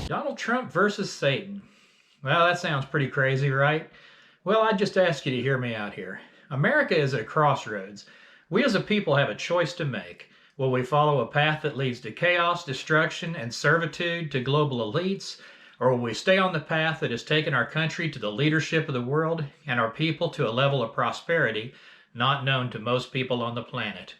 Donald Trump versus Satan. Well, that sounds pretty crazy, right? Well, I just ask you to hear me out here. America is at a crossroads. We as a people have a choice to make. Will we follow a path that leads to chaos, destruction, and servitude to global elites? Or will we stay on the path that has taken our country to the leadership of the world and our people to a level of prosperity not known to most people on the planet?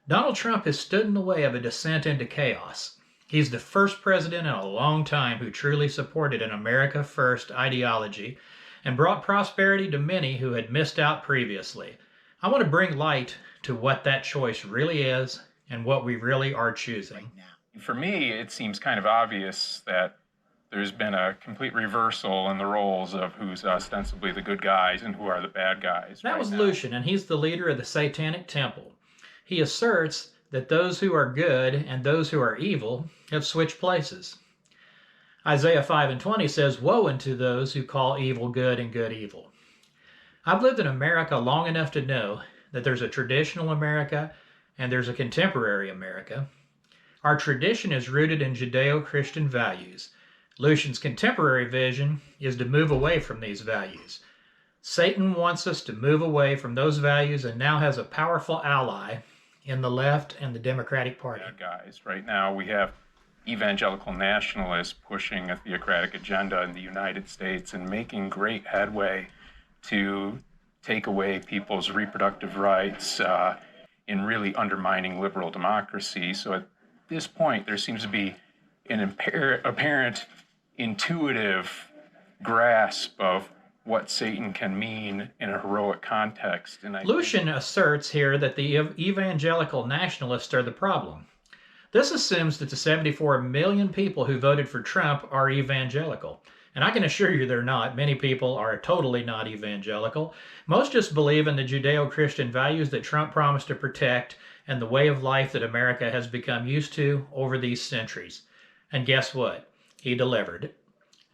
Donald Trump has stood in the way of a descent into chaos. He's the first president in a long time who truly supported an America First ideology and brought prosperity to many who had missed out previously. I want to bring light to what that choice really is and what we really are choosing. For me, it seems kind of obvious that there's been a complete reversal in the roles of who's ostensibly the good guys and who are the bad guys. That was Lucian, and he's the leader of the Satanic Temple. He asserts that those who are good and those who are evil have switched places. Isaiah 5:20 says, "Woe unto those who call evil good and good evil." I've lived in America long enough to know that there's a traditional America and there's a contemporary America. Our tradition is rooted in Judeo-Christian values. Lucian's contemporary vision is to move away from these values. Satan wants us to move away from those values and now has a powerful ally in the left and the Democratic Party. Guys, right now we have evangelical nationalists pushing a theocratic agenda in the United States and making great headway to take away people's reproductive rights in really undermining liberal democracy. So at this point, there seems to be an apparent intuitive grasp of what Satan can mean in a heroic context. And Lucian asserts here that the evangelical nationalists are the problem. This assumes that the 74 million people who voted for Trump are evangelical. And I can assure you they're not. Many people are totally not evangelical. Most just believe in the Judeo-Christian values that Trump promised to protect and the way of life that America has become used to over these centuries. And guess what? He delivered.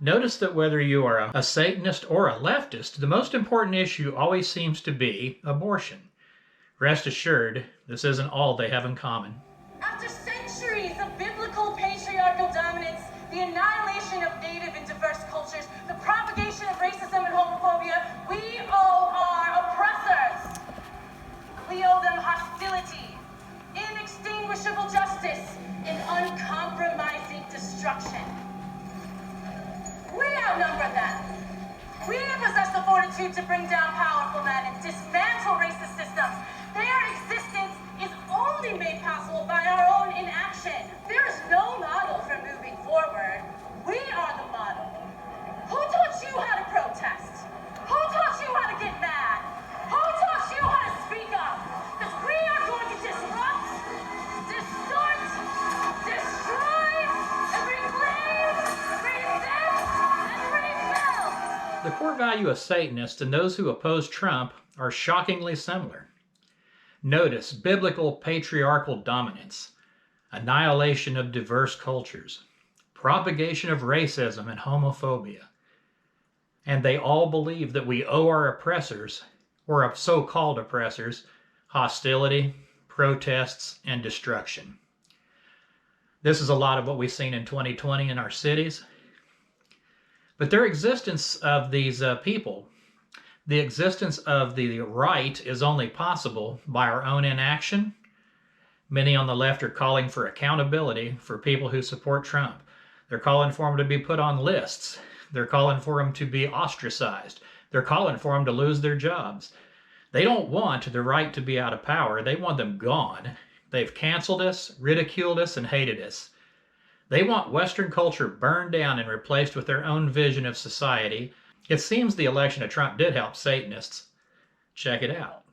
Notice that whether you are a Satanist or a leftist, the most important issue always seems to be abortion. Rest assured, this isn't all they have in common. After centuries of biblical patriarchal dominance, the annihilation of native and diverse cultures, the propagation of racism and homophobia, we owe our oppressors. We owe them hostility, inextinguishable justice, and uncompromising destruction. We outnumber them. We possess the fortitude to bring down powerful men and dismantle racist systems. Their existence is only made possible by our own inaction. There is no model for moving forward. We are the model. Who taught you how to protest? Who taught you how to get mad? Who taught you how to speak up? Because we are going to disrupt, distort, destroy, and reclaim, resist, and rebuild. The core value of Satanists and those who oppose Trump are shockingly similar. Notice biblical patriarchal dominance, annihilation of diverse cultures, propagation of racism and homophobia. And they all believe that we owe our oppressors, or so-called oppressors, hostility, protests, and destruction. This is a lot of what we've seen in 2020 in our cities. But their existence of these people, the existence of the right is only possible by our own inaction. Many on the left are calling for accountability for people who support Trump. They're calling for him to be put on lists. They're calling for him to be ostracized. They're calling for him to lose their jobs. They don't want the right to be out of power. They want them gone. They've canceled us, ridiculed us, and hated us. They want Western culture burned down and replaced with their own vision of society. It seems the election of Trump did help Satanists. Check it out.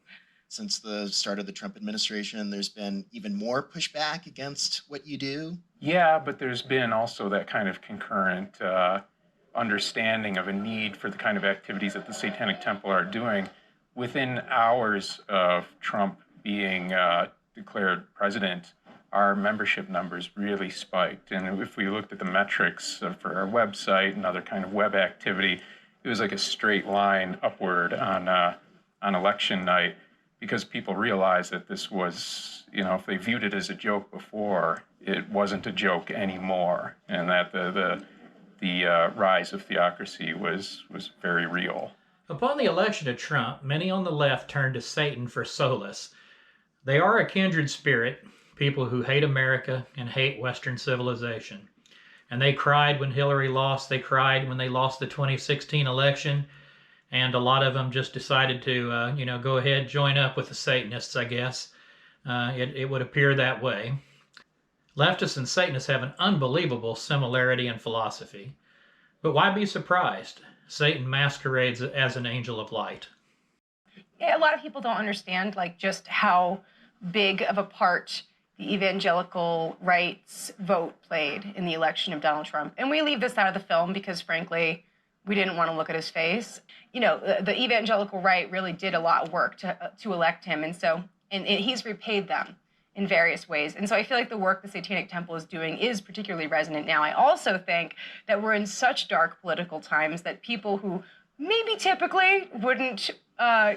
Since the start of the Trump administration, there's been even more pushback against what you do? Yeah, but there's been also that kind of concurrent understanding of a need for the kind of activities that the Satanic Temple are doing. Within hours of Trump being declared president, our membership numbers really spiked. And if we looked at the metrics for our website and other kind of web activity, it was like a straight line upward on election night, because people realized that this was, if they viewed it as a joke before, it wasn't a joke anymore, and that the rise of theocracy was very real. Upon the election of Trump, many on the left turned to Satan for solace. They are a kindred spirit, people who hate America and hate Western civilization. And they cried when Hillary lost. They cried when they lost the 2016 election. And a lot of them just decided to, go ahead, join up with the Satanists, I guess. It would appear that way. Leftists and Satanists have an unbelievable similarity in philosophy. But why be surprised? Satan masquerades as an angel of light. Yeah, a lot of people don't understand just how big of a part the evangelical right's vote played in the election of Donald Trump. And we leave this out of the film because, frankly, we didn't want to look at his face. The evangelical right really did a lot of work to elect him. And he's repaid them in various ways. And so I feel like the work the Satanic Temple is doing is particularly resonant now. I also think that we're in such dark political times that people who maybe typically wouldn't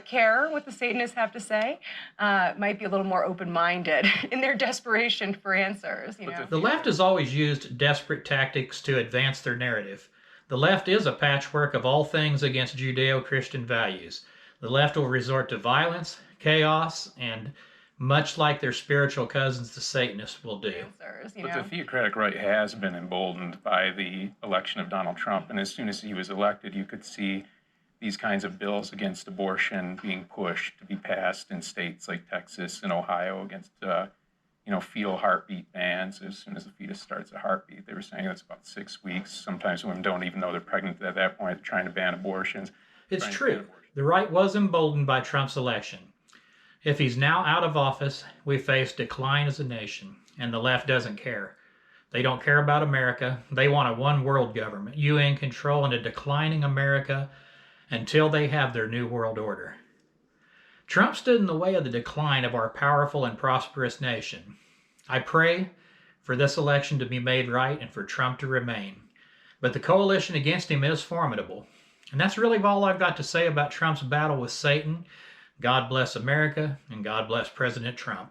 care what the Satanists have to say might be a little more open-minded in their desperation for answers. The left has always used desperate tactics to advance their narrative. The left is a patchwork of all things against Judeo-Christian values. The left will resort to violence, chaos, and much like their spiritual cousins, the Satanists will do. But the Theocratic Right has been emboldened by the election of Donald Trump. And as soon as he was elected, you could see these kinds of bills against abortion being pushed to be passed in states like Texas and Ohio against, fetal heartbeat bans. As soon as the fetus starts a heartbeat, they were saying that's about 6 weeks. Sometimes women don't even know they're pregnant at that point. They're trying to ban abortions. It's true. The right was emboldened by Trump's election. If he's now out of office, we face decline as a nation, and the left doesn't care. They don't care about America. They want a one-world government, UN control, and a declining America until they have their new world order. Trump stood in the way of the decline of our powerful and prosperous nation. I pray for this election to be made right and for Trump to remain. But the coalition against him is formidable. And that's really all I've got to say about Trump's battle with Satan. God bless America, and God bless President Trump.